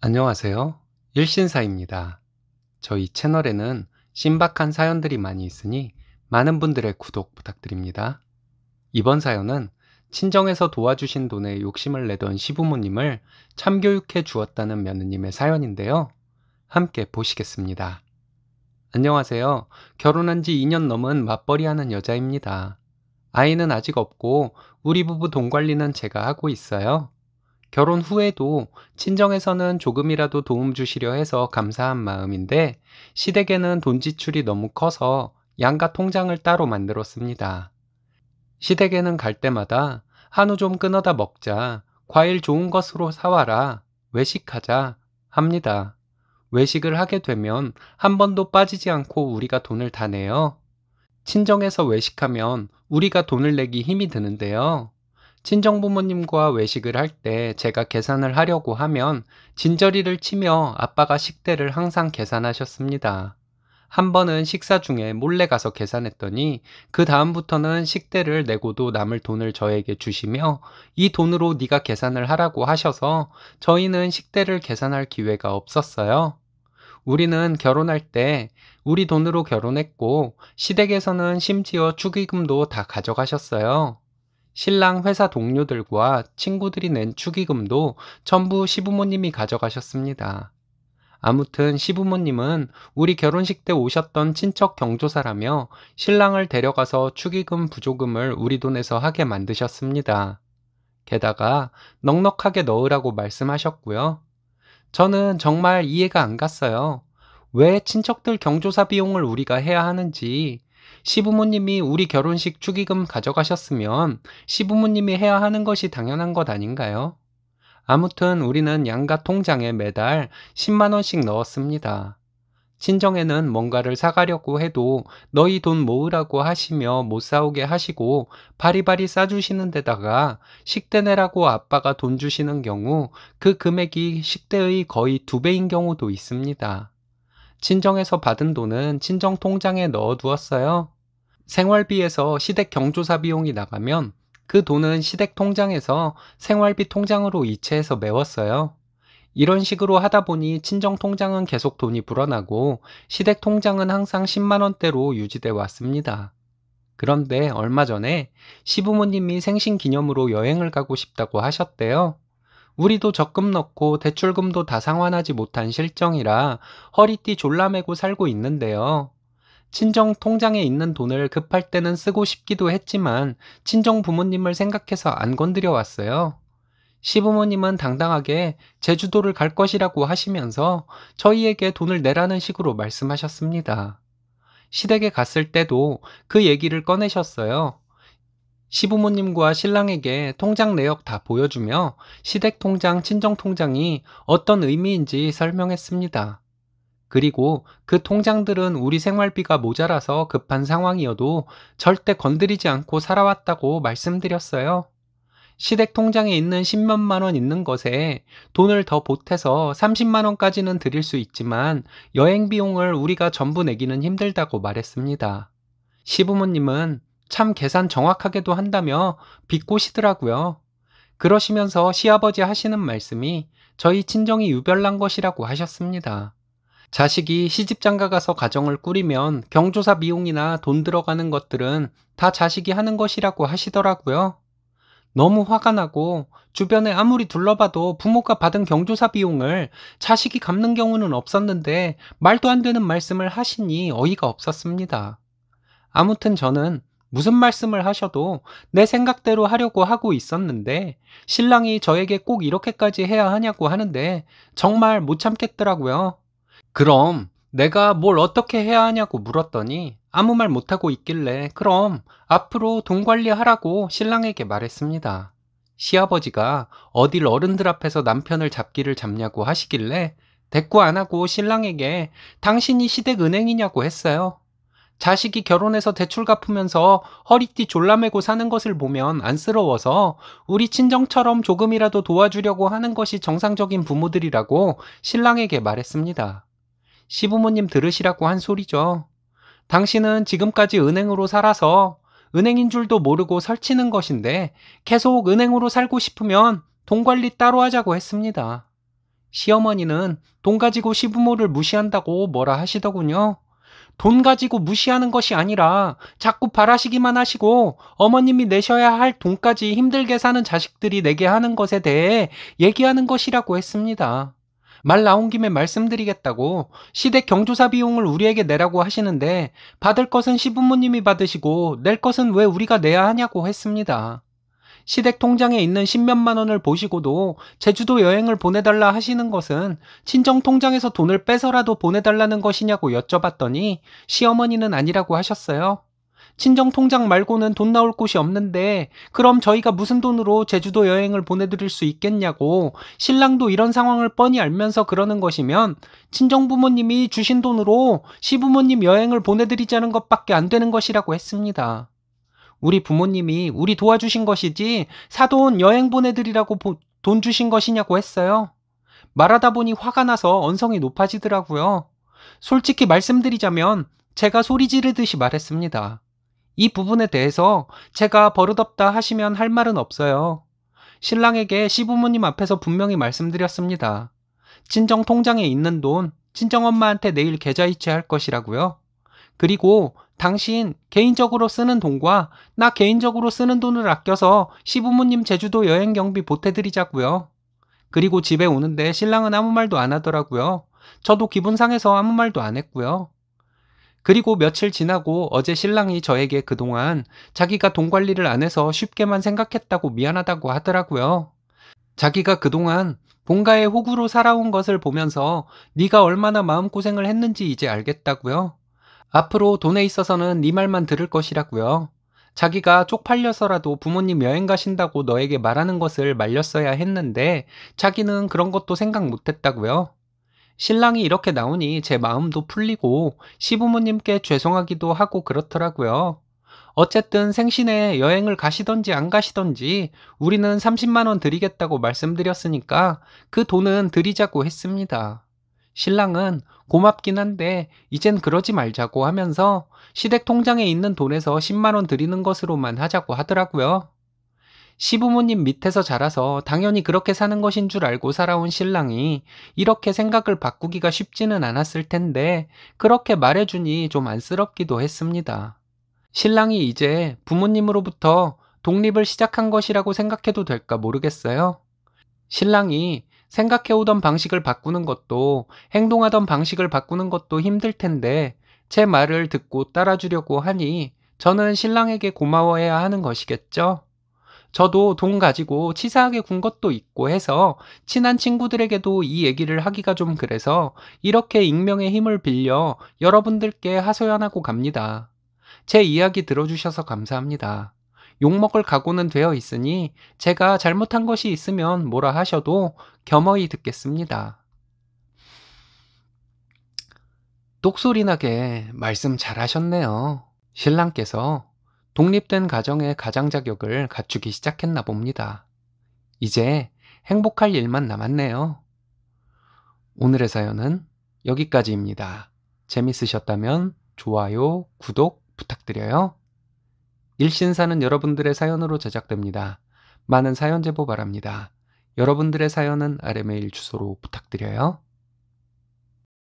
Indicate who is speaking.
Speaker 1: 안녕하세요. 일신사입니다. 저희 채널에는 신박한 사연들이 많이 있으니 많은 분들의 구독 부탁드립니다. 이번 사연은 친정에서 도와주신 돈에 욕심을 내던 시부모님을 참교육해 주었다는 며느님의 사연인데요. 함께 보시겠습니다. 안녕하세요. 결혼한 지 2년 넘은 맞벌이 하는 여자입니다. 아이는 아직 없고 우리 부부 돈 관리는 제가 하고 있어요. 결혼 후에도 친정에서는 조금이라도 도움 주시려 해서 감사한 마음인데 시댁에는 돈 지출이 너무 커서 양가 통장을 따로 만들었습니다. 시댁에는 갈 때마다 한우 좀 끊어다 먹자, 과일 좋은 것으로 사와라, 외식하자 합니다. 외식을 하게 되면 한 번도 빠지지 않고 우리가 돈을 다 내요. 친정에서 외식하면 우리가 돈을 내기 힘이 드는데요. 친정 부모님과 외식을 할 때 제가 계산을 하려고 하면 진저리를 치며 아빠가 식대를 항상 계산하셨습니다. 한 번은 식사 중에 몰래 가서 계산했더니 그 다음부터는 식대를 내고도 남을 돈을 저에게 주시며 이 돈으로 네가 계산을 하라고 하셔서 저희는 식대를 계산할 기회가 없었어요. 우리는 결혼할 때 우리 돈으로 결혼했고 시댁에서는 심지어 축의금도 다 가져가셨어요. 신랑 회사 동료들과 친구들이 낸 축의금도 전부 시부모님이 가져가셨습니다. 아무튼 시부모님은 우리 결혼식 때 오셨던 친척 경조사라며 신랑을 데려가서 축의금 부조금을 우리 돈에서 하게 만드셨습니다. 게다가 넉넉하게 넣으라고 말씀하셨고요. 저는 정말 이해가 안 갔어요. 왜 친척들 경조사 비용을 우리가 해야 하는지, 시부모님이 우리 결혼식 축의금 가져가셨으면 시부모님이 해야 하는 것이 당연한 것 아닌가요? 아무튼 우리는 양가 통장에 매달 10만 원씩 넣었습니다. 친정에는 뭔가를 사가려고 해도 너희 돈 모으라고 하시며 못 사오게 하시고 바리바리 싸주시는 데다가 식대 내라고 아빠가 돈 주시는 경우 그 금액이 식대의 거의 2배인 경우도 있습니다. 친정에서 받은 돈은 친정 통장에 넣어두었어요. 생활비에서 시댁 경조사 비용이 나가면 그 돈은 시댁 통장에서 생활비 통장으로 이체해서 메웠어요. 이런 식으로 하다 보니 친정 통장은 계속 돈이 불어나고 시댁 통장은 항상 10만 원대로 유지돼 왔습니다. 그런데 얼마 전에 시부모님이 생신 기념으로 여행을 가고 싶다고 하셨대요. 우리도 적금 넣고 대출금도 다 상환하지 못한 실정이라 허리띠 졸라매고 살고 있는데요. 친정 통장에 있는 돈을 급할 때는 쓰고 싶기도 했지만 친정 부모님을 생각해서 안 건드려 왔어요. 시부모님은 당당하게 제주도를 갈 것이라고 하시면서 저희에게 돈을 내라는 식으로 말씀하셨습니다. 시댁에 갔을 때도 그 얘기를 꺼내셨어요. 시부모님과 신랑에게 통장 내역 다 보여주며 시댁 통장, 친정 통장이 어떤 의미인지 설명했습니다. 그리고 그 통장들은 우리 생활비가 모자라서 급한 상황이어도 절대 건드리지 않고 살아왔다고 말씀드렸어요. 시댁 통장에 있는 10몇만 원 있는 것에 돈을 더 보태서 30만 원까지는 드릴 수 있지만 여행 비용을 우리가 전부 내기는 힘들다고 말했습니다. 시부모님은 참 계산 정확하게도 한다며 비꼬시더라고요. 그러시면서 시아버지 하시는 말씀이 저희 친정이 유별난 것이라고 하셨습니다. 자식이 시집장가 가서 가정을 꾸리면 경조사 비용이나 돈 들어가는 것들은 다 자식이 하는 것이라고 하시더라고요. 너무 화가 나고 주변에 아무리 둘러봐도 부모가 받은 경조사 비용을 자식이 갚는 경우는 없었는데 말도 안 되는 말씀을 하시니 어이가 없었습니다. 아무튼 저는 무슨 말씀을 하셔도 내 생각대로 하려고 하고 있었는데 신랑이 저에게 꼭 이렇게까지 해야 하냐고 하는데 정말 못 참겠더라고요. 그럼 내가 뭘 어떻게 해야 하냐고 물었더니 아무 말 못하고 있길래 그럼 앞으로 돈 관리하라고 신랑에게 말했습니다. 시아버지가 어딜 어른들 앞에서 남편을 잡기를 잡냐고 하시길래 대꾸 안 하고 신랑에게 당신이 시댁 은행이냐고 했어요. 자식이 결혼해서 대출 갚으면서 허리띠 졸라매고 사는 것을 보면 안쓰러워서 우리 친정처럼 조금이라도 도와주려고 하는 것이 정상적인 부모들이라고 신랑에게 말했습니다. 시부모님 들으시라고 한 소리죠. 당신은 지금까지 은행으로 살아서 은행인 줄도 모르고 설치는 것인데 계속 은행으로 살고 싶으면 돈 관리 따로 하자고 했습니다. 시어머니는 돈 가지고 시부모를 무시한다고 뭐라 하시더군요. 돈 가지고 무시하는 것이 아니라 자꾸 바라시기만 하시고 어머님이 내셔야 할 돈까지 힘들게 사는 자식들이 내게 하는 것에 대해 얘기하는 것이라고 했습니다. 말 나온 김에 말씀드리겠다고 시댁 경조사 비용을 우리에게 내라고 하시는데 받을 것은 시부모님이 받으시고 낼 것은 왜 우리가 내야 하냐고 했습니다. 시댁 통장에 있는 10몇만 원을 보시고도 제주도 여행을 보내달라 하시는 것은 친정 통장에서 돈을 빼서라도 보내달라는 것이냐고 여쭤봤더니 시어머니는 아니라고 하셨어요. 친정 통장 말고는 돈 나올 곳이 없는데 그럼 저희가 무슨 돈으로 제주도 여행을 보내드릴 수 있겠냐고, 신랑도 이런 상황을 뻔히 알면서 그러는 것이면 친정 부모님이 주신 돈으로 시부모님 여행을 보내드리자는 것밖에 안 되는 것이라고 했습니다. 우리 부모님이 우리 도와주신 것이지 사돈 여행 보내드리라고 돈 주신 것이냐고 했어요. 말하다 보니 화가 나서 언성이 높아지더라고요. 솔직히 말씀드리자면 제가 소리 지르듯이 말했습니다. 이 부분에 대해서 제가 버릇없다 하시면 할 말은 없어요. 신랑에게 시부모님 앞에서 분명히 말씀드렸습니다. 친정 통장에 있는 돈 친정엄마한테 내일 계좌이체할 것이라고요. 그리고 당신 개인적으로 쓰는 돈과 나 개인적으로 쓰는 돈을 아껴서 시부모님 제주도 여행 경비 보태드리자고요. 그리고 집에 오는데 신랑은 아무 말도 안 하더라고요. 저도 기분 상해서 아무 말도 안 했고요. 그리고 며칠 지나고 어제 신랑이 저에게 그동안 자기가 돈 관리를 안 해서 쉽게만 생각했다고 미안하다고 하더라고요. 자기가 그동안 본가의 호구로 살아온 것을 보면서 네가 얼마나 마음고생을 했는지 이제 알겠다고요. 앞으로 돈에 있어서는 네 말만 들을 것이라고요. 자기가 쪽팔려서라도 부모님 여행 가신다고 너에게 말하는 것을 말렸어야 했는데 자기는 그런 것도 생각 못했다고요. 신랑이 이렇게 나오니 제 마음도 풀리고 시부모님께 죄송하기도 하고 그렇더라고요. 어쨌든 생신에 여행을 가시던지 안 가시던지 우리는 30만 원 드리겠다고 말씀드렸으니까 그 돈은 드리자고 했습니다. 신랑은 고맙긴 한데 이젠 그러지 말자고 하면서 시댁 통장에 있는 돈에서 10만 원 드리는 것으로만 하자고 하더라고요. 시부모님 밑에서 자라서 당연히 그렇게 사는 것인 줄 알고 살아온 신랑이 이렇게 생각을 바꾸기가 쉽지는 않았을 텐데 그렇게 말해주니 좀 안쓰럽기도 했습니다. 신랑이 이제 부모님으로부터 독립을 시작한 것이라고 생각해도 될까 모르겠어요. 신랑이 생각해오던 방식을 바꾸는 것도 행동하던 방식을 바꾸는 것도 힘들 텐데 제 말을 듣고 따라주려고 하니 저는 신랑에게 고마워해야 하는 것이겠죠. 저도 돈 가지고 치사하게 군 것도 있고 해서 친한 친구들에게도 이 얘기를 하기가 좀 그래서 이렇게 익명의 힘을 빌려 여러분들께 하소연하고 갑니다. 제 이야기 들어주셔서 감사합니다. 욕먹을 각오는 되어 있으니 제가 잘못한 것이 있으면 뭐라 하셔도 겸허히 듣겠습니다. 똑소리 나게 말씀 잘하셨네요. 신랑께서 독립된 가정의 가장 자격을 갖추기 시작했나 봅니다. 이제 행복할 일만 남았네요. 오늘의 사연은 여기까지입니다. 재밌으셨다면 좋아요, 구독 부탁드려요. 일신 사는 여러분들의 사연으로 제작됩니다. 많은 사연 제보 바랍니다. 여러분들의 사연은 아래 메일 주소로 부탁드려요.